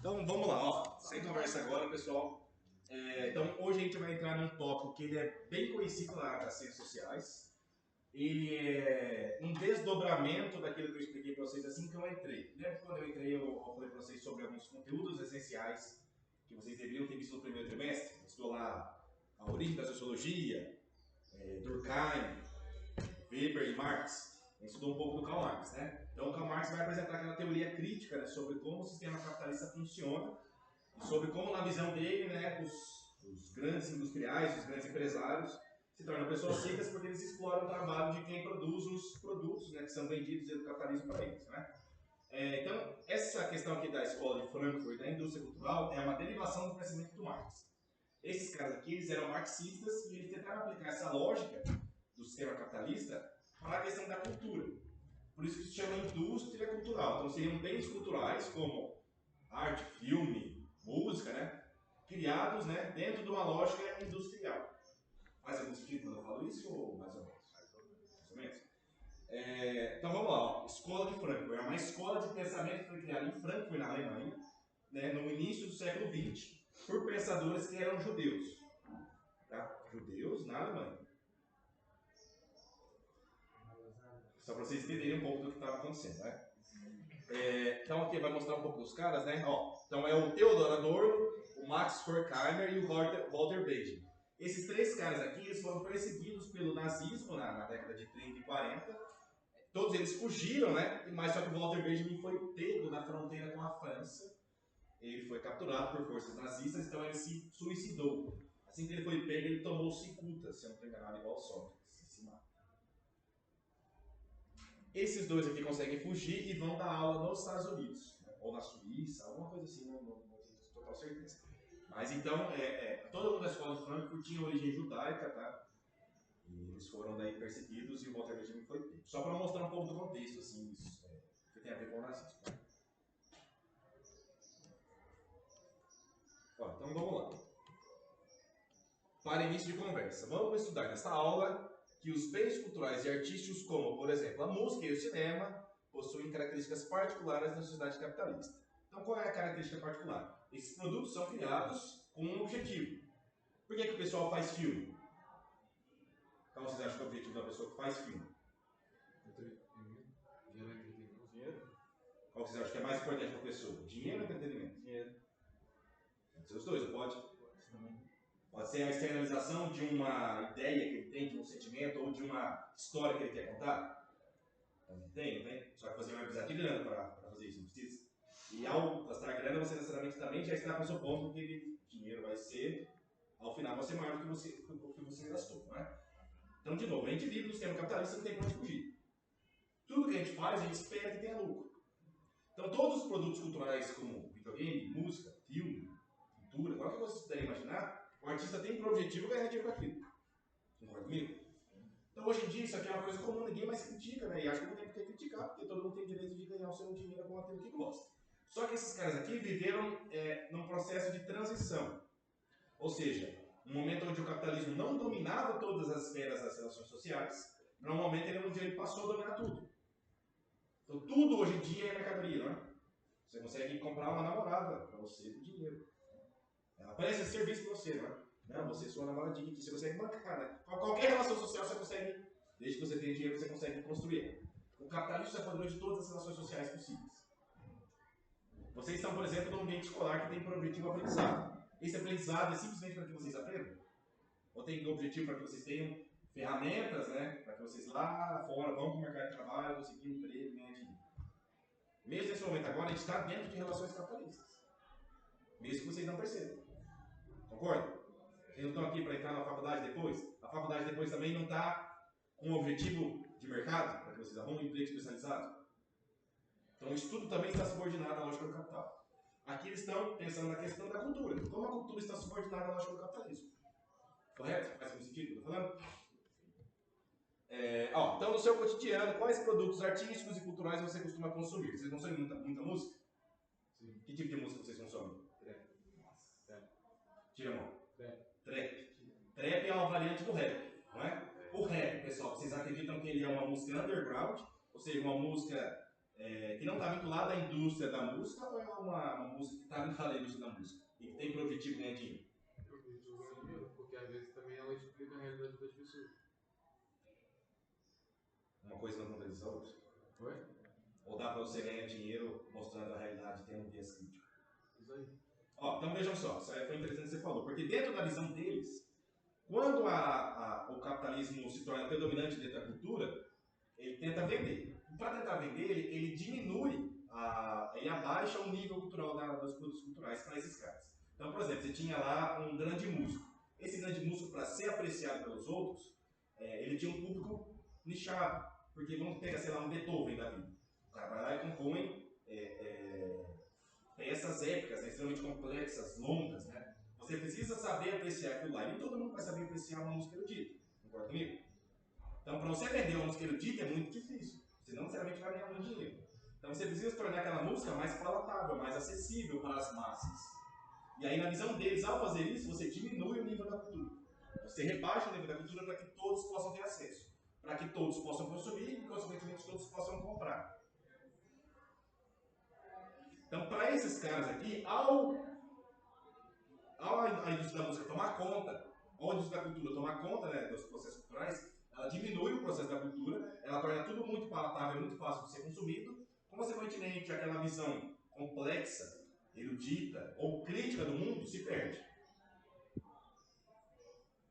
Então vamos lá, ó. Sem conversa agora, pessoal. Então hoje a gente vai entrar num tópico que ele é bem conhecido nas redes sociais. Ele é um desdobramento daquilo que eu expliquei para vocês assim que eu entrei. Lembra que quando eu entrei eu falei para vocês sobre alguns conteúdos essenciais que vocês deveriam ter visto no primeiro trimestre? Eu estou lá a origem da sociologia, Durkheim, Weber e Marx. A gente estudou um pouco do Karl Marx, né? Então o Karl Marx vai apresentar aquela teoria crítica, né, sobre como o sistema capitalista funciona e sobre como, na visão dele, né, os grandes industriais, os grandes empresários se tornam pessoas ricas porque eles exploram o trabalho de quem produz os produtos, né, que são vendidos do capitalismo para eles, né? Então, essa questão aqui da escola de Frankfurt, da indústria cultural, é uma derivação do pensamento do Marx. Esses caras aqui, eles eram marxistas e eles tentaram aplicar essa lógica do sistema capitalista para a questão da cultura. Por isso que se chama indústria cultural. Então seriam bens culturais como arte, filme, música, né, criados, né, dentro de uma lógica industrial. Faz algum sentido quando eu falo isso ou mais ou menos? Mais ou menos. Então vamos lá, ó. Escola de Frankfurt. É uma escola de pensamento que foi criada em Frankfurt, na Alemanha, né, no início do século XX, por pensadores que eram judeus. Tá? Judeus na Alemanha. Só para vocês entenderem um pouco do que estava acontecendo, né? Então aqui vai mostrar um pouco dos caras, né? Ó, então é o Theodor Adorno, o Max Horkheimer e o Walter Benjamin. Esses três caras aqui, eles foram perseguidos pelo nazismo na década de 30 e 40. Todos eles fugiram, né? Mas só que o Walter Benjamin foi pego na fronteira com a França. Ele foi capturado por forças nazistas, então ele se suicidou. Assim que ele foi pego, ele tomou cicuta, se eu não estou enganado, igual o Sócrates, se mata. Esses dois aqui conseguem fugir e vão dar aula nos Estados Unidos, né? Ou na Suíça, alguma coisa assim, não tenho total certeza. Mas então, todo mundo da escola de Frankfurt tinha origem judaica, tá? E eles foram daí perseguidos e o Walter Benjamin foi pego. Só para mostrar um pouco do contexto, assim, isso, que tem a ver com o nazismo. Né? Ó, então vamos lá. Para início de conversa, vamos estudar nessa aula que os bens culturais e artísticos, como, por exemplo, a música e o cinema, possuem características particulares na sociedade capitalista. Então, qual é a característica particular? Esses produtos são criados com um objetivo. Por que o pessoal faz filme? Qual vocês acham que é o objetivo da pessoa que faz filme? Dinheiro. Qual vocês acham que é mais importante para a pessoa? Dinheiro ou entretenimento? Dinheiro. Pode ser os dois, não pode? Pode ser a externalização de uma ideia que ele tem, de um sentimento ou de uma história que ele quer contar. Também tem, não tem? Só que você vai precisar de grana para fazer isso, não precisa. E ao gastar grana, você necessariamente também já está pressupondo que o dinheiro vai ser, ao final, vai ser maior do que você gastou, não é? Então, de novo, a gente vive no sistema capitalista, não tem para onde fugir. Tudo que a gente faz, a gente espera que tenha lucro. Então, todos os produtos culturais, como videogame, música, filme, pintura, qualquer coisa que você puder imaginar, o artista tem por objetivo ganhar dinheiro com aquilo. Concorda comigo? Então, hoje em dia, isso aqui é uma coisa comum, ninguém mais critica, né? E acho que não tem por que criticar, porque todo mundo tem o direito de ganhar o seu dinheiro com aquilo que gosta. Só que esses caras aqui viveram num processo de transição. Ou seja, um momento onde o capitalismo não dominava todas as esferas das relações sociais, para um momento onde ele passou a dominar tudo. Então, tudo hoje em dia é mercadoria, não é? Você consegue comprar uma namorada para você com dinheiro. Ela presta serviço para você, não é? Não, você é sua namoradinha que você consegue bancar, né? Qualquer relação social você consegue, desde que você tenha dinheiro, você consegue construir. O capitalismo é padrão de todas as relações sociais possíveis. Vocês estão, por exemplo, num ambiente escolar que tem por objetivo aprendizado. Esse aprendizado é simplesmente para que vocês aprendam? Ou tem o objetivo para que vocês tenham ferramentas, né? Para que vocês lá fora vão para o mercado de trabalho, conseguir um emprego e ganhar dinheiro. Mesmo nesse momento agora, a gente está dentro de relações capitalistas. Mesmo que vocês não percebam. Concorda? Vocês não estão aqui para entrar na faculdade depois? A faculdade depois também não está com um objetivo de mercado, para que vocês arrumem um emprego especializado? Então o estudo também está subordinado à lógica do capital. Aqui eles estão pensando na questão da cultura. Como a cultura está subordinada à lógica do capitalismo. Correto? Faz algum sentido o que eu estou falando? Então, no seu cotidiano, quais produtos artísticos e culturais você costuma consumir? Vocês consomem muita música? Sim. Que tipo de música vocês consomem? Trap. Tira a mão. Trap. Trap é uma variante do rap, não é? O rap, pessoal, vocês acreditam que ele é uma música underground? Ou seja, uma música que não está vinculada à indústria da música ou é uma música que está vinculada à indústria da música e que tem por objetivo ganhar dinheiro? Porque às vezes também ela explica a realidade das pessoas. Uma coisa não contradiz a outra? Oi? Ou dá para você ganhar dinheiro mostrando a realidade tendo um viés crítico? Isso aí. Ó, então vejam só, isso aí foi interessante que você falou, porque dentro da visão deles, quando o capitalismo se torna predominante dentro da cultura, ele tenta vender. E para tentar vender, ele diminui, ele abaixa o nível cultural dos produtos culturais para esses caras. Então, por exemplo, você tinha lá um grande músico. Esse grande músico, para ser apreciado pelos outros, ele tinha um público nichado. Porque vamos pegar, sei lá, um Beethoven da vida. O cara vai lá e compõe peças épicas, extremamente complexas, longas, né? Você precisa saber apreciar aquilo lá. E nem todo mundo vai saber apreciar uma música erudita. Concorda comigo? Então, para você vender uma música erudita é muito difícil. Você não necessariamente vai ganhar muito dinheiro. Então, você precisa tornar aquela música mais palatável, mais acessível para as massas. E aí, na visão deles, ao fazer isso, você diminui o nível da cultura. Você rebaixa o nível da cultura para que todos possam ter acesso. Para que todos possam consumir e, consequentemente, todos possam comprar. Então, para esses caras aqui, ao a indústria da música tomar conta, ou a indústria da cultura tomar conta, né, dos processos culturais, ela diminui o processo da cultura, ela torna tudo muito palatável, muito fácil de ser consumido. Consequentemente, aquela visão complexa, erudita ou crítica do mundo se perde.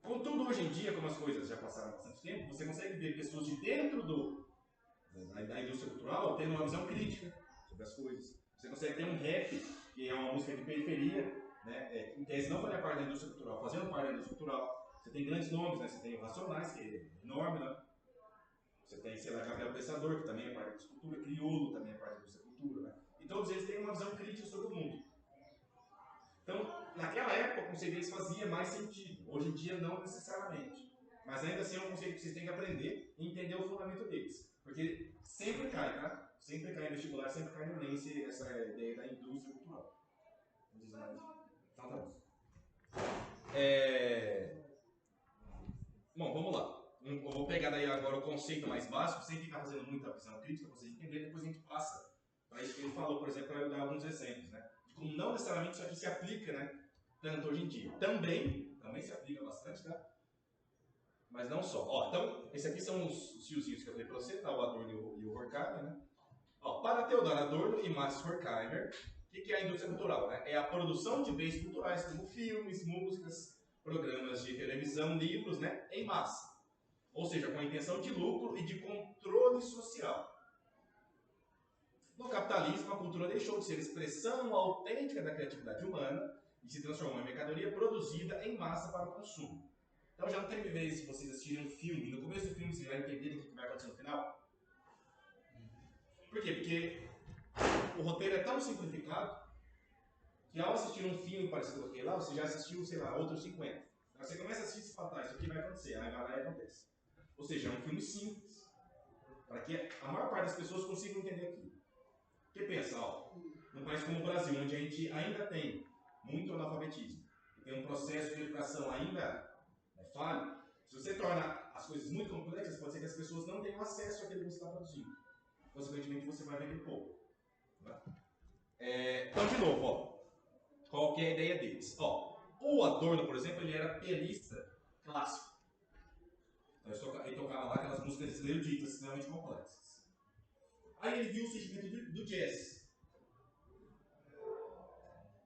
Contudo, hoje em dia, como as coisas já passaram bastante tempo, você consegue ver pessoas de dentro da indústria cultural tendo uma visão crítica sobre as coisas. Você consegue ter um rap, que é uma música de periferia, né, em tese não fazia parte da indústria cultural, fazendo parte da indústria cultural. Você tem grandes nomes, né? Você tem o Racionais, que é enorme, né? Você tem, sei lá, Gabriel Pensador, que também é parte da indústria cultura, Criolo também é parte da indústria cultura, né? E todos eles têm uma visão crítica sobre o mundo. Então, naquela época, o conceito deles fazia mais sentido. Hoje em dia, não necessariamente. Mas ainda assim é um conceito que vocês têm que aprender e entender o fundamento deles. Porque sempre cai, tá? Sempre cai no vestibular, sempre cai no Nense essa ideia da indústria cultural. Não diz mais. Então tá bom. Bom, vamos lá. Eu vou pegar daí agora o conceito mais básico, sem ficar fazendo muita visão crítica, para vocês entenderem, depois a gente passa para isso que ele falou, por exemplo, para eu dar alguns exemplos, né? De como não necessariamente isso aqui se aplica, né? Tanto hoje em dia. Também se aplica bastante, tá? Mas não só. Ó, então, esses aqui são os fiozinhos que eu falei para você, tá? O Adorno e o Horkheimer, né? Ó, para Theodor Adorno e Max Horkheimer, o que é a indústria cultural? Né? É a produção de bens culturais, como filmes, músicas, programas de televisão, livros, né? Em massa. Ou seja, com a intenção de lucro e de controle social. No capitalismo, a cultura deixou de ser expressão autêntica da criatividade humana e se transformou em mercadoria produzida em massa para o consumo. Então já não tem vez se vocês assistirem um filme, no começo do filme vocês vão entender o que vai acontecer no final. Por quê? Porque o roteiro é tão simplificado que ao assistir um filme parecido com aquele lá, você já assistiu, sei lá, outros 50. Então você começa a assistir e fala, tá, isso aqui vai acontecer, aí vai lá e acontece. Ou seja, é um filme simples, para que a maior parte das pessoas consigam entender aquilo. Porque pensa, ó, num país como o Brasil, onde a gente ainda tem muito analfabetismo, e tem um processo de educação ainda falho, se você torna as coisas muito complexas, pode ser que as pessoas não tenham acesso àquilo que você está produzindo. Consequentemente, você vai vender pouco. Né? Então, de novo, ó, qual que é a ideia deles? Ó, o Adorno, por exemplo, ele era pianista clássico. Então, ele tocava lá aquelas músicas eruditas, extremamente complexas. Aí ele viu o surgimento do jazz,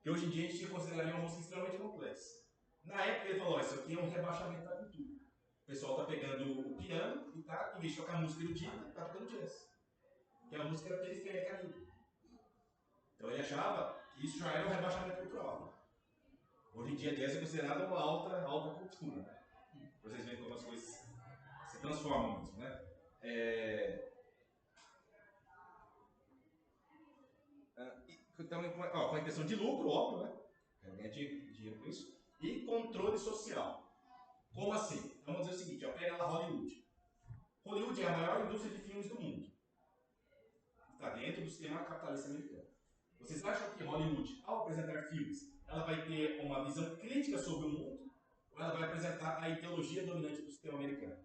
que hoje em dia a gente consideraria uma música extremamente complexa. Na época ele falou, isso aqui é um rebaixamento da cultura. O pessoal está pegando o piano e tá, em vez de tocar música erudita, está tocando jazz. Que a música era periférica ainda. Então ele achava que isso já era um rebaixamento cultural. Hoje em dia jazz é considerado uma alta cultura. Né? Pra vocês verem como as coisas se transformam mesmo, né? Então, ó, com a intenção de lucro, óbvio, né? Ganhar dinheiro com isso. E controle social. Como assim? Então, vamos dizer o seguinte, ó, pega lá Hollywood. Hollywood é a maior indústria de filmes do mundo. Está dentro do sistema capitalista americano. Vocês acham que Hollywood, ao apresentar filmes, ela vai ter uma visão crítica sobre o mundo? Ou ela vai apresentar a ideologia dominante do sistema americano?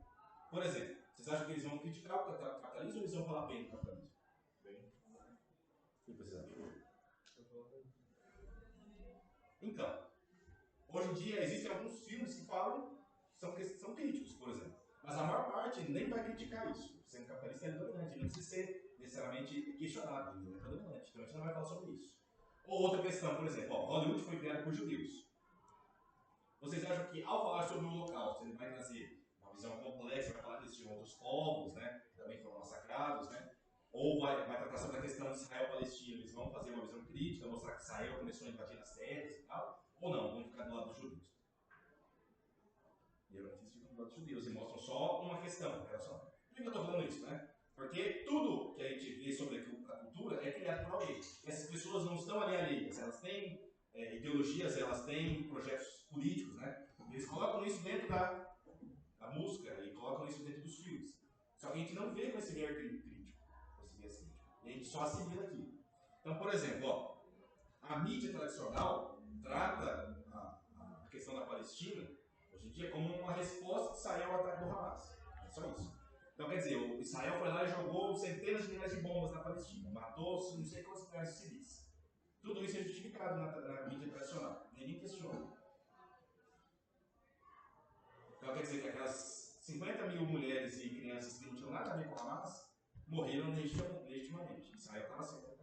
Por exemplo, vocês acham que eles vão criticar o capitalismo ou eles vão falar bem do capitalismo? Então, hoje em dia existem alguns filmes que falam, são críticos, por exemplo. Mas a maior parte nem vai criticar isso. Sendo capitalista é dominante, ele não precisa ser necessariamente questionado, ele é dominante. Então a gente não vai falar sobre isso. Ou outra questão, por exemplo, Hollywood foi criado por judeus. Vocês acham que ao falar sobre o Holocausto, ele vai trazer uma visão complexa, vai falar que existiam outros povos, né, que também foram massacrados, né? Ou vai tratar sobre a questão de Israel-Palestina, eles vão fazer uma visão crítica, mostrar que Israel começou a invadir as terras e tal, ou não, vão ficar do lado dos judeus. E eles ficam do lado dos judeus e mostram só uma questão em relação. Por que eu estou falando isso, né? Porque tudo que a gente vê sobre a cultura é criado por alguém. E essas pessoas não estão ali alheias, elas têm ideologias, elas têm projetos políticos, né? Eles colocam isso dentro da música e colocam isso dentro dos filmes. Só que a gente não vê com esse viés crítico, e a gente só assimila aqui. Então, por exemplo, ó, a mídia tradicional trata a questão da Palestina, hoje em dia, como uma resposta de Israel ao ataque do Hamas. É só isso. Então, quer dizer, o Israel foi lá e jogou centenas de milhares de bombas na Palestina, matou não sei quantos milhares de civis. Tudo isso é justificado na mídia tradicional. Ninguém questiona. Então, quer dizer que aquelas 50 mil mulheres e crianças que não tinham nada a ver com o Hamas morreram legitimamente. Israel estava certo.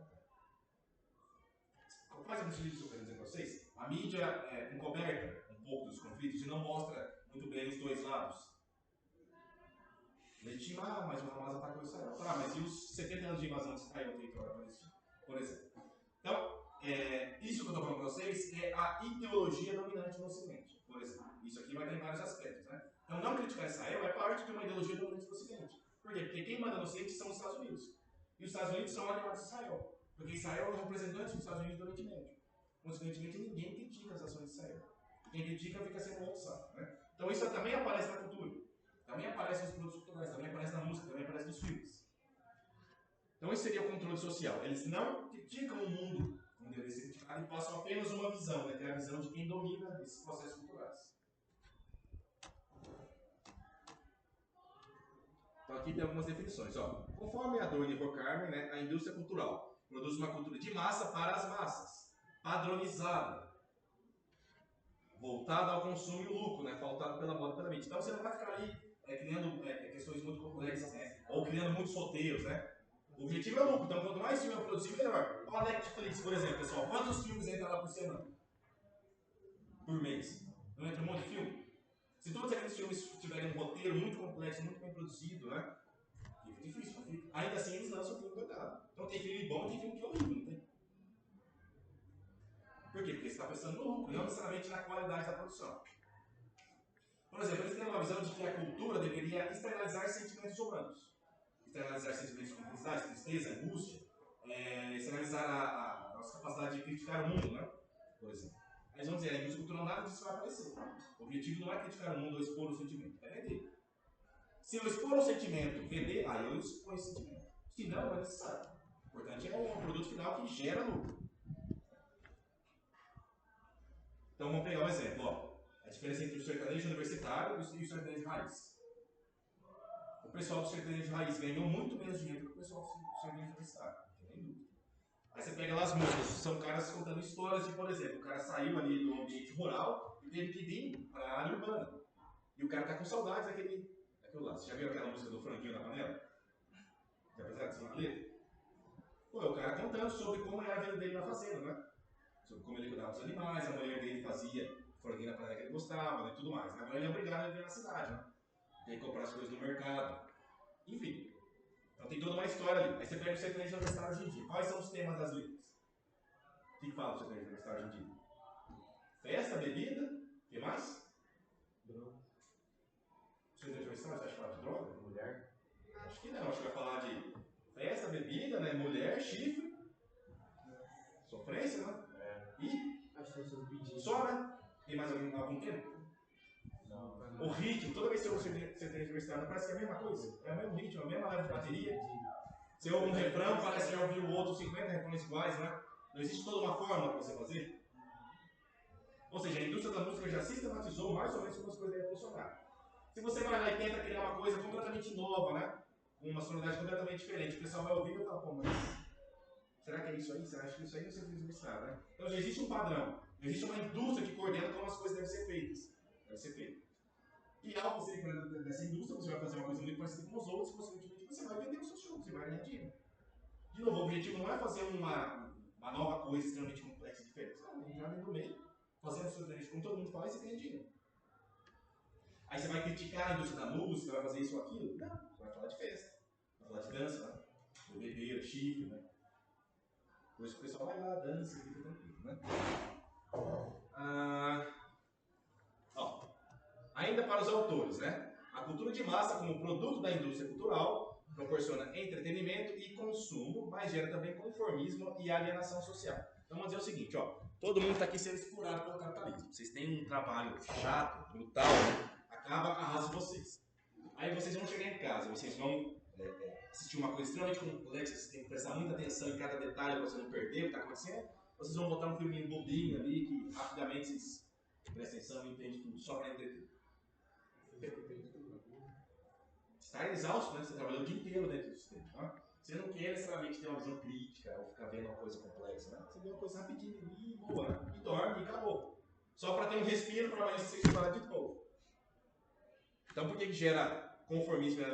Faz algum sentido que eu quero dizer para vocês? A mídia encoberta um pouco dos conflitos e não mostra muito bem os dois lados. Legitima, mas o Hamas atacou Israel. Tá, mas e os 70 anos de invasão de Israel no território palestino, por exemplo? Então, isso que eu estou falando para vocês é a ideologia dominante no Ocidente, por exemplo. Isso aqui vai ter vários aspectos, né? Então, não criticar Israel é parte de uma ideologia dominante no Ocidente. Por quê? Porque quem manda no Ocidente são os Estados Unidos. E os Estados Unidos são aliados de Israel. Porque Israel é o representante dos Estados Unidos do Oriente Médio. Consequentemente, ninguém critica as ações de Israel. Quem critica fica sendo outro saco, né? Então, isso também aparece na cultura. Também aparece nos produtos culturais, também aparece na música, também aparece nos filmes. Então, esse seria o controle social. Eles não criticam o mundo como deveria ser criticado e passam apenas uma visão, né? Que é a visão de quem domina esses processos culturais. Então, aqui tem algumas definições. Ó. Conforme a Adorno e Horkheimer, né, a indústria cultural produz uma cultura de massa para as massas, padronizada, voltada ao consumo e o lucro, né, pautado pela moda e pela mídia. Então, você não vai ficar ali criando questões muito complexas, né? Ou criando muitos roteiros, né? O objetivo é lucro, então quanto mais filme eu produzir, melhor. Olha a Netflix, por exemplo, pessoal. Quantos filmes entram lá por semana? Por mês? Não entra um monte de filme? Se todos aqueles filmes tiverem um roteiro muito complexo, muito bem produzido, né? Fica difícil, não fica? Ainda assim eles lançam filme coitado. Então tem filme bom e tem filme que é horrível, não tem? Por quê? Porque você está pensando no lucro, não necessariamente na qualidade da produção. Por exemplo, eles têm uma visão de que a cultura deveria externalizar sentimentos humanos. Externalizar sentimentos como felicidade, tristeza, angústia. Externalizar a nossa capacidade de criticar o mundo, né? Por exemplo. Aí vamos dizer, a indústria cultural nada disso vai aparecer. O objetivo não é criticar o mundo ou expor o sentimento, é vender. Se eu expor o sentimento, vender, aí eu exponho esse sentimento. Se não, não é necessário. O importante é o produto final que gera lucro. Então vamos pegar um exemplo. Ó. A diferença entre o sertanejo universitário e o sertanejo raiz. O pessoal do sertanejo raiz ganhou muito menos dinheiro que o pessoal do sertanejo universitário. Não tem dúvida. Aí você pega lá as músicas, são caras contando histórias de, por exemplo, o cara saiu ali do ambiente rural e teve que vir para a área urbana. E o cara tá com saudades daquilo lá. Você já viu aquela música do Franguinho na Panela? Já pensaram essa letra? Pô, é o cara contando sobre como era a vida dele na fazenda, né? Sobre como ele cuidava dos animais, a mulher dele fazia franguinho na panela que ele gostava e tudo mais. Agora ele é obrigado a viver na cidade, né? Tem que comprar as coisas no mercado. Enfim. Então tem toda uma história ali. Aí você pega o sertanejo universitário hoje em dia. Quais são os temas das letras? O que fala do sertanejo universitário hoje em dia? Festa, bebida, o que mais? Droga. O sertanejo universitário, você acha que fala de droga? Mulher? Acho que não. Acho que vai falar de festa, bebida, né? Mulher, chifre. Sofrência, né? E? Acho que só, né? Tem mais algum tempo? Não. O ritmo, toda vez que você ouve sertanejo universitário, parece que é a mesma coisa. É o mesmo ritmo, a mesma leve de bateria. Você ouve um refrão, parece que já ouviu o outro 50 refrões iguais, né? Não existe toda uma forma para você fazer. Ou seja, a indústria da música já sistematizou mais ou menos como as coisas devem funcionar. Se você vai lá e tenta criar uma coisa completamente nova, né? Com uma sonoridade completamente diferente, o pessoal vai ouvir e fala, pô, mas será que é isso aí? Será que isso aí não é sertanejo universitário, né? Então já existe um padrão. Existe uma indústria que coordena como as coisas devem ser feitas. E ao você entrar nessa indústria, você vai fazer uma coisa muito parecida com os outros, consequentemente você vai vender o seu show, você vai ganhar dinheiro. De novo, o objetivo não é fazer uma nova coisa extremamente complexa e diferente. Não, entrar dentro do meio, fazendo o seu serviço como todo mundo faz e ganha dinheiro. Aí você vai criticar a indústria da música, vai fazer isso ou aquilo? Não, você vai falar de festa, vai falar de dança, né? Bebedeira, chifre, né? Por isso que o pessoal vai lá, dança e fica tranquilo, né? Ainda para os autores, né? A cultura de massa, como produto da indústria cultural, proporciona entretenimento e consumo, mas gera também conformismo e alienação social. Então vamos dizer o seguinte, ó, todo mundo está aqui sendo explorado pelo capitalismo. Vocês têm um trabalho chato, brutal, né? Acaba com a raça de vocês. Aí vocês vão chegar em casa, vocês vão assistir uma coisa extremamente complexa, vocês têm que prestar muita atenção em cada detalhe para você não perder o que está acontecendo. Vocês vão botar um filminho bobinho ali que rapidamente vocês prestam atenção e entendem tudo, só para entender. Está exausto, né? Você trabalhou o dia inteiro dentro do sistema. Né? Você não quer necessariamente ter uma visão crítica ou ficar vendo uma coisa complexa. Né? Você vê uma coisa rapidinho e boa, né? E dorme e acabou. Só para ter um respiro para amanhã você se parar de novo. Então por que gera conformismo e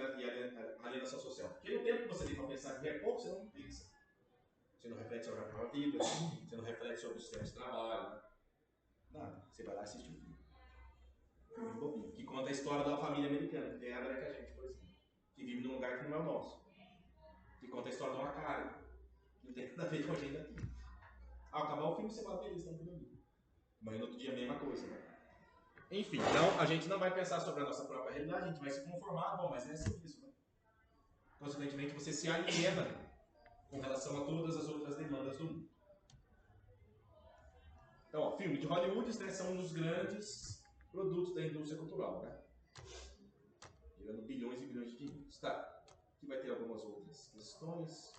alienação social? Porque no tempo que você tem para pensar que é pouco, você não pensa. Você não reflete sobre a própria vida, você não reflete sobre o sistema de trabalho. Né? Nada. Você vai lá e assiste um filme. Que conta a história da família americana, que tem a ver com a gente, por exemplo. Que vive num lugar que não é o nosso. Que conta a história de uma cara, que não tem nada a ver com a gente daqui. Ao acabar o filme, você vai ver eles estão dormindo. Mas no outro dia a mesma coisa, né? Enfim, então a gente não vai pensar sobre a nossa própria realidade, a gente vai se conformar, bom, mas não é assim isso, né? Consequentemente, você se aliena com relação a todas as outras demandas do mundo. Então, ó, filme de Hollywood, né, são um dos grandes produtos da indústria cultural, né? Gerando bilhões e bilhões de dinheiros. Tá. Aqui vai ter algumas outras questões.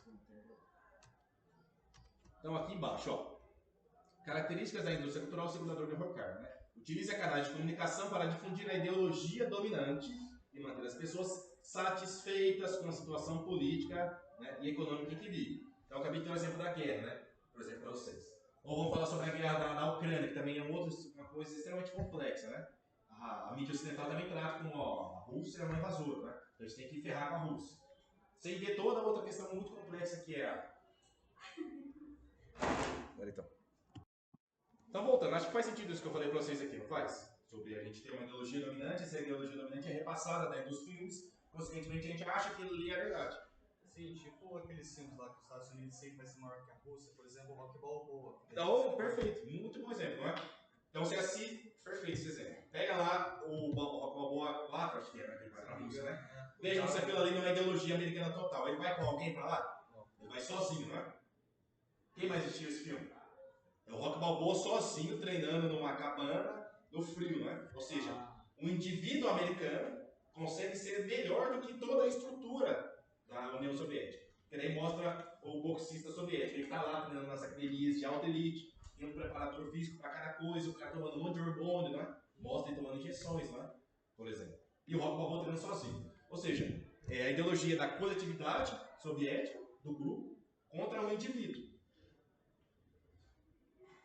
Então, aqui embaixo, ó. Características da indústria cultural segundo a Adorno e Horkheimer, né? Utiliza canais de comunicação para difundir a ideologia dominante e manter as pessoas satisfeitas com a situação política, né, e econômica em que vive. Então, eu acabei de ter um exemplo da guerra, né? Por exemplo, para vocês. Ou vamos falar sobre a guerra da Ucrânia, que também é uma coisa extremamente complexa, né? A mídia ocidental também trata como a Rússia é uma invasora, né? Então a gente tem que ferrar com a Rússia. Sem ver toda outra questão muito complexa que é a... Então voltando, acho que faz sentido isso que eu falei para vocês aqui, não faz? Sobre a gente ter uma ideologia dominante, essa ideologia dominante é repassada dentro dos filmes, consequentemente a gente acha que aquilo ali é verdade. Sim, tipo aqueles filmes lá que os Estados Unidos sempre vai ser maior que a Rússia, por exemplo, o Rock Balboa. Então, perfeito, muito bom exemplo, não é? Então você assiste, perfeito esse exemplo. Pega lá o Rock Balboa 4, acho que era, que ele vai pra Rússia, né? Vejam se aquilo ali não é ideologia americana total. Ele vai com alguém pra lá? Ele vai sozinho, não é? Quem mais assistiu esse filme? É o Rock Balboa sozinho, treinando numa cabana, no frio, não é? Ou seja, um indivíduo americano consegue ser melhor do que toda a estrutura da União Soviética. Que daí mostra o boxista soviético, ele está lá treinando nas academias de alta elite, tem um preparador físico para cada coisa, o cara tomando um monte de hormônio, não é? Mostra ele tomando injeções, não é? Por exemplo. E o Rock Balboa treinando sozinho. Ou seja, é a ideologia da coletividade soviética, do grupo, contra um indivíduo.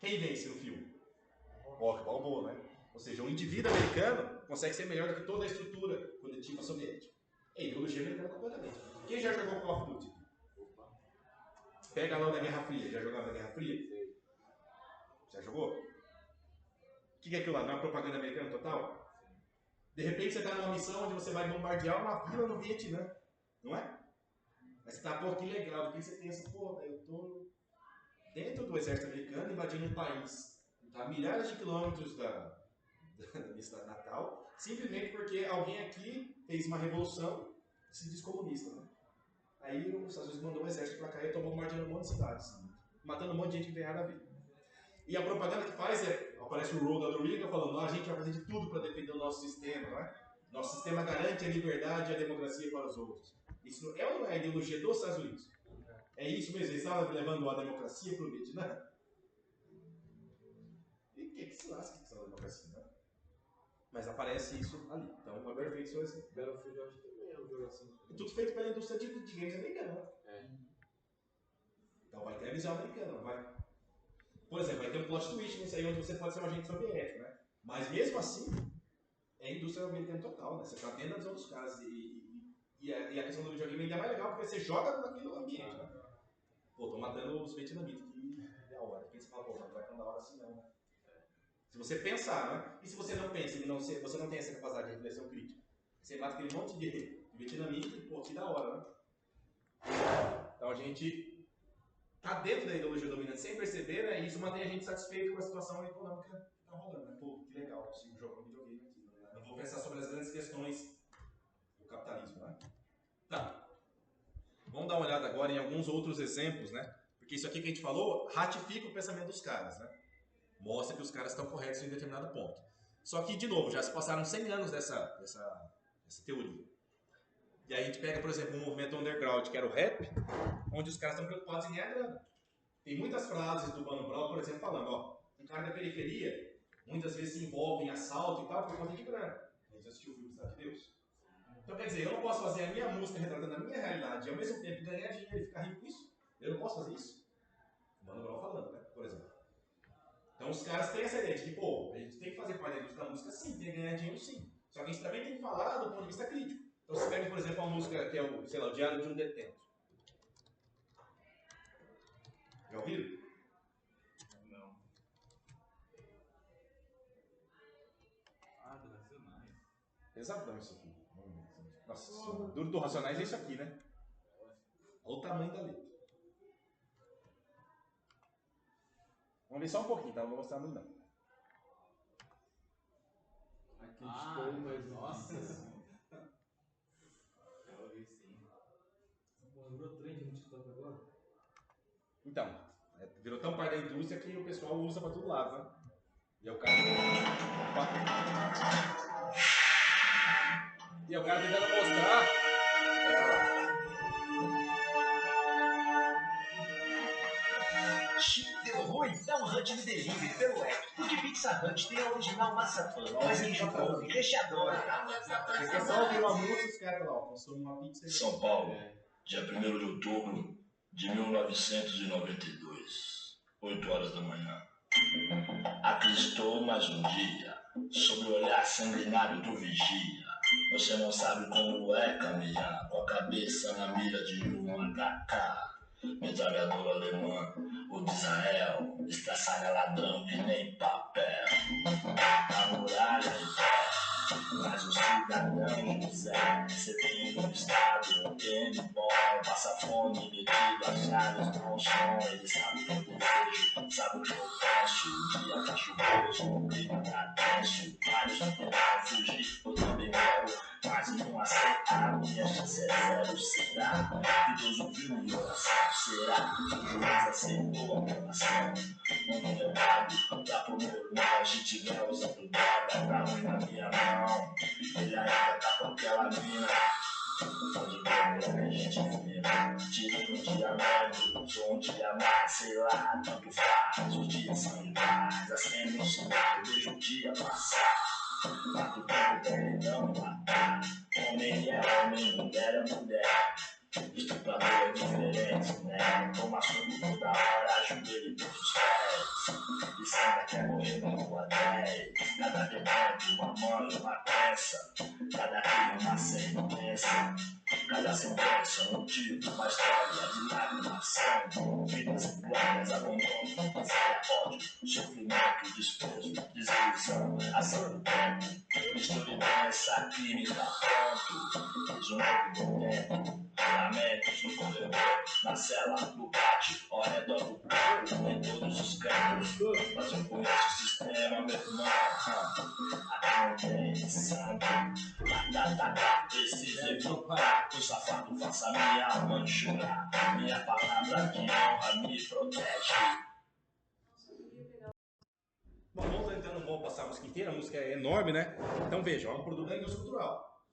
Quem vence no filme? Rock Balboa, né? Ou seja, um indivíduo americano consegue ser melhor do que toda a estrutura coletiva soviética. É ideologia americana completamente. Quem já jogou Call of Duty? Pega lá da Guerra Fria. Já jogava na Guerra Fria? Já jogou? O que é aquilo lá? Não é uma propaganda americana total? De repente você está numa missão onde você vai bombardear uma vila no Vietnã. Não é? Mas você está, pô, que legal. Depois você pensa, pô, eu estou dentro do exército americano invadindo um país a milhares de quilômetros da minha cidade natal, simplesmente porque alguém aqui fez uma revolução e se diz comunista. Né? Aí os Estados Unidos mandou um exército para cá e tomou bombardeando um monte de cidades, matando um monte de gente que tem nada a ver. E a propaganda que faz aparece o Ronald Reagan falando, a gente vai fazer de tudo para defender o nosso sistema, né? Nosso sistema garante a liberdade e a democracia para os outros. Isso é ou não é a ideologia dos Estados Unidos? É isso mesmo, eles estavam levando a democracia para o Vietnã? E o que se lasca que são a democracia, né? Mas aparece isso ali. Então, é perfeito seu exemplo. Battlefield eu acho que também é um jogo assim. E tudo feito pela indústria de games americana, né? É. Então vai ter a visão americana, não vai? Por exemplo, vai ter um plot twist nisso aí onde você pode ser um agente soviético, né? Mas mesmo assim, é indústria americana total, né? Você tá dentro da visão dos caras e a questão do videogame ainda é mais legal porque você joga naquele ambiente, né? Pô, tô matando os vietnamitas aqui da hora. Quem você fala, pô, mas não vai tão da hora assim não, né? Se você pensar, né? E se você não pensa e você não tem essa capacidade de reflexão crítica, você mata aquele monte de vietnamita e, pô, que da hora, né? Então a gente tá dentro da ideologia dominante sem perceber, né? E isso mantém a gente satisfeito com a situação econômica que tá rolando, né? Pô, que legal, eu consigo jogar um videogame aqui. Né? Não vou pensar sobre as grandes questões do capitalismo, né? Tá. Vamos dar uma olhada agora em alguns outros exemplos, né? Porque isso aqui que a gente falou ratifica o pensamento dos caras, né? Mostra que os caras estão corretos em determinado ponto. Só que, de novo, já se passaram 100 anos dessa teoria. E aí a gente pega, por exemplo, um movimento underground, que era o rap, onde os caras estão preocupados em ganhar grana. Tem muitas frases do Mano Brown, por exemplo, falando, ó, um cara da periferia muitas vezes se envolve em assalto e tal por conta de grana. A gente assistiu o filme Cidade de Deus. Então, quer dizer, eu não posso fazer a minha música retratando a minha realidade e ao mesmo tempo ganhar dinheiro e ficar rico com isso? Eu não posso fazer isso? O Mano Brown falando, né? Por exemplo. Então, os caras têm essa ideia de que, pô, a gente tem que fazer parte da indústria da música sim, tem que ganhar dinheiro sim. Só que a gente também tem que falar do ponto de vista crítico. Então, você pega, por exemplo, uma música que é o, sei lá, o Diário de um Detento. Já ouviram? Não. Ah, do Racionais. Pesadão isso aqui. Nossa senhora. Duro do Racionais é isso aqui, né? Olha o tamanho da letra. Vamos ver só um pouquinho, tá? Não vou mostrar muito não. Acreditou, mas Nossa senhora. Eu ouvi sim. Virou trend no TikTok agora? Então, virou tão parte da indústria que o pessoal usa pra todo lado, né? E é o cara... E é o cara tentando mostrar... Chip deu ruim? Dá um Hut de delivery pelo app. O de Pizza Hut tem a original maçapã, mais queijo couve, recheador. Você quer só ouvir uma música, os caras falam, ó, consome uma pizza... São Paulo, dia 1º de outubro de 1992, 8 horas da manhã. Acreditou mais um dia, sob o olhar sanguinário do vigia. Você não sabe como é caminhar, com a cabeça na mira de um HK. Metralhador alemã, o de Israel, estraçalha ladrão que nem papel. A muralha em pé, mas o cidadão José, servindo no estado, tendo bom, passa fome, metido a chaves, não som, ele sabe o que eu desejo, sabe o que eu peço, o dia tá chuvoso, o clima tá tenso, vários tentaram fugir, eu também quero, mas não aceitar, minha chance é zero, será, que Deus ouviu minha oração, será, que o juiz aceitou a minha nação, um delegado, pra promover, a gente vem usando droga, tá ruim na minha mão. Ele ainda tá com aquela mina. Pode ver, a gente fina. Tira um dia menos, um dia mais, sei lá, tanto faz. Os dias são iguais, acende um cigarro, eu vejo o dia passar. Mata o tempo dele não matar. Homem é homem, mulher é mulher. Estuprador é diferente, né? Toma suco toda hora, ajoelho e puxa os pés. E se ainda quer morrer na rua 10. Cada demônio, uma mãe, uma crença. Cada crime, uma sentença. Cada sentença, um motivo, uma história de lágrimas, sangue. Vidas e glórias, abandono, miséria, ódio, sofrimento, desprezo, desilusão, ação do tempo. Mistura e dança, química, pronto. Fiz um novo tempo. Lamentos no corredor, na cela, no pátio, ao redor do corpo, em todos os cantos. Mas eu conheço o sistema, meu irmão. Aqui não tem sangue. Preciso evitar que o safado faça minha alma chorar. Minha palavra de honra me protege. Bom, não vou passar a música inteira, a música é enorme, né? Então veja, é um produto da indústria cultural.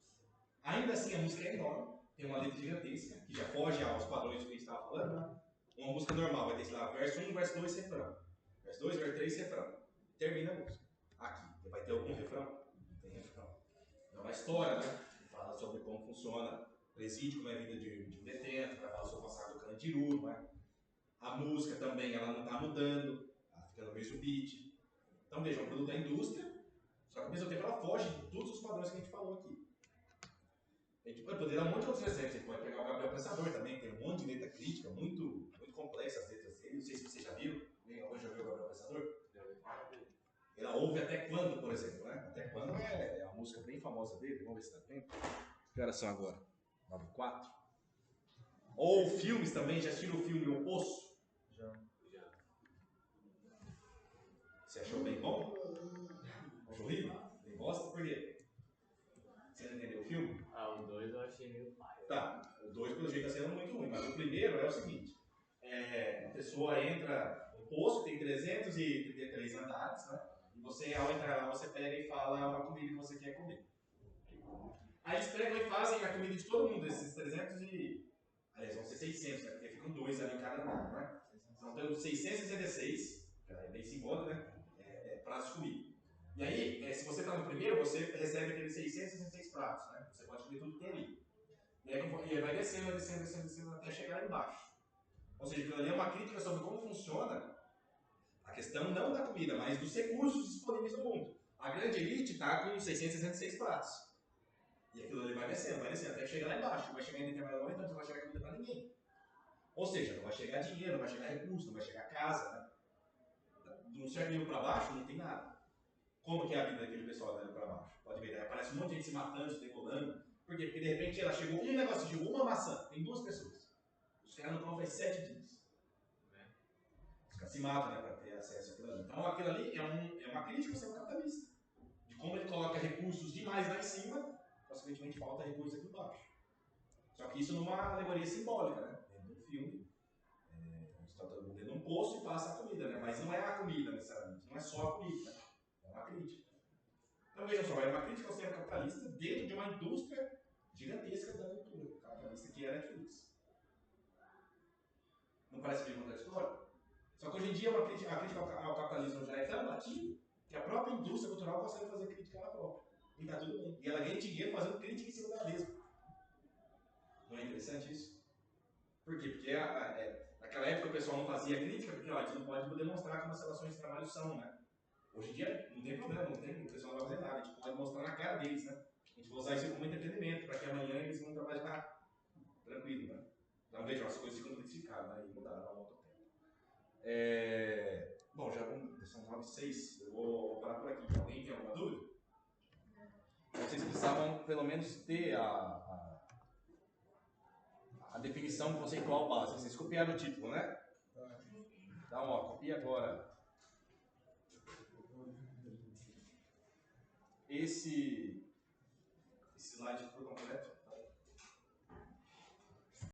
Ainda assim, a música é enorme, tem uma letra gigantesca, que já foge aos padrões que a gente estava falando, né? Uma música normal vai ter, sei lá, verso 1, verso 2, refrão. Verso 2, verso 3, refrão. Termina a música. Aqui, vai ter algum refrão? Não tem refrão. É uma história, né? Fala sobre como funciona presídio, como é a vida de um detento, vai falar sobre o passado do Carandiru, né? A música também, ela não está mudando. pelo mesmo beat. Então veja, é um produto da indústria, só que ao mesmo tempo ela foge de todos os padrões que a gente falou aqui. A gente pode poder dar um monte de outros exemplos, a gente pode pegar o Gabriel Pensador também, tem um monte de letra crítica, muito complexa as letras dele, não sei se vocês já viram, alguém já viu o Gabriel Pensador? Ela ouve até quando, por exemplo, né? Até quando é a música bem famosa dele, vamos ver se dá tempo. Que horas são agora? 9h04. Ou filmes também, já assistiram o filme O Poço? Já. Você achou bem bom? Achou horrível? Bem bosta? Por quê? Você não entendeu o filme? O 2 eu achei meio pai. Tá, o 2 pelo jeito está sendo muito ruim, mas o primeiro é o seguinte: a pessoa entra no poço, tem 333 andares, né? E você, ao entrar lá, você pega e fala uma comida que você quer comer. Aí eles pegam e fazem a comida de todo mundo, esses 300 e... Aliás, vão ser 600, né? Porque ficam 2 ali em cada andar, né? Então temos 666, que é bem simbólico, né? Pratos de comida. E aí, se você está no primeiro, você recebe aqueles 666 pratos, né? Você pode comer tudo que tem ali. E aí vai descendo até chegar lá embaixo. Ou seja, aquilo ali é uma crítica sobre como funciona a questão não da comida, mas dos recursos disponíveis no mundo. A grande elite está com 666 pratos. E aquilo ali vai descendo, até chegar lá embaixo. Vai chegar em determinado momento, então não vai chegar comida para ninguém. Ou seja, não vai chegar dinheiro, não vai chegar recurso, não vai chegar casa. Né? De um certo nível para baixo, não tem nada. Como que é a vida daquele pessoal dali para baixo? Pode ver, aparece um monte de gente se matando, se decolando. Por quê? Porque de repente ela chegou um negócio, chegou uma maçã, tem 2 pessoas. Os caras não comem faz 7 dias. Os caras se matam, né, para ter acesso àquilo ali. Então aquilo ali é uma crítica ao sistema capitalista. De como ele coloca recursos demais lá em cima, consequentemente falta recursos aqui embaixo. Só que isso numa alegoria simbólica, né? Dentro do filme. Está todo mundo dentro de um poço e passa a comida, né? Mas não é a comida necessariamente, não é só a comida, né? É uma crítica. Então vejam só, é uma crítica ao sistema capitalista dentro de uma indústria gigantesca da cultura capitalista que é a Netflix. Não parece bem contraditório? Só que hoje em dia a crítica ao capitalismo já é tão batido que a própria indústria cultural consegue fazer crítica a ela própria. E está tudo bem. E ela ganha dinheiro fazendo crítica em cima dela mesma. Não é interessante isso? Por quê? Porque naquela época o pessoal não fazia crítica porque a gente não pode demonstrar como as relações de trabalho são, né? Hoje em dia não tem problema, o pessoal não vai fazer nada, a gente pode mostrar na cara deles, né? A gente vai usar isso como entretenimento, para que amanhã eles vão trabalhar tranquilo, né? Então vejam, as coisas ficam intensificadas, né? E mudaram ao longo do tempo. Bom, são 9h06, eu vou parar por aqui. Alguém tem alguma dúvida? Vocês precisavam pelo menos ter a definição conceitual básica. Vocês copiaram o título, né? Então, copia agora esse slide por completo.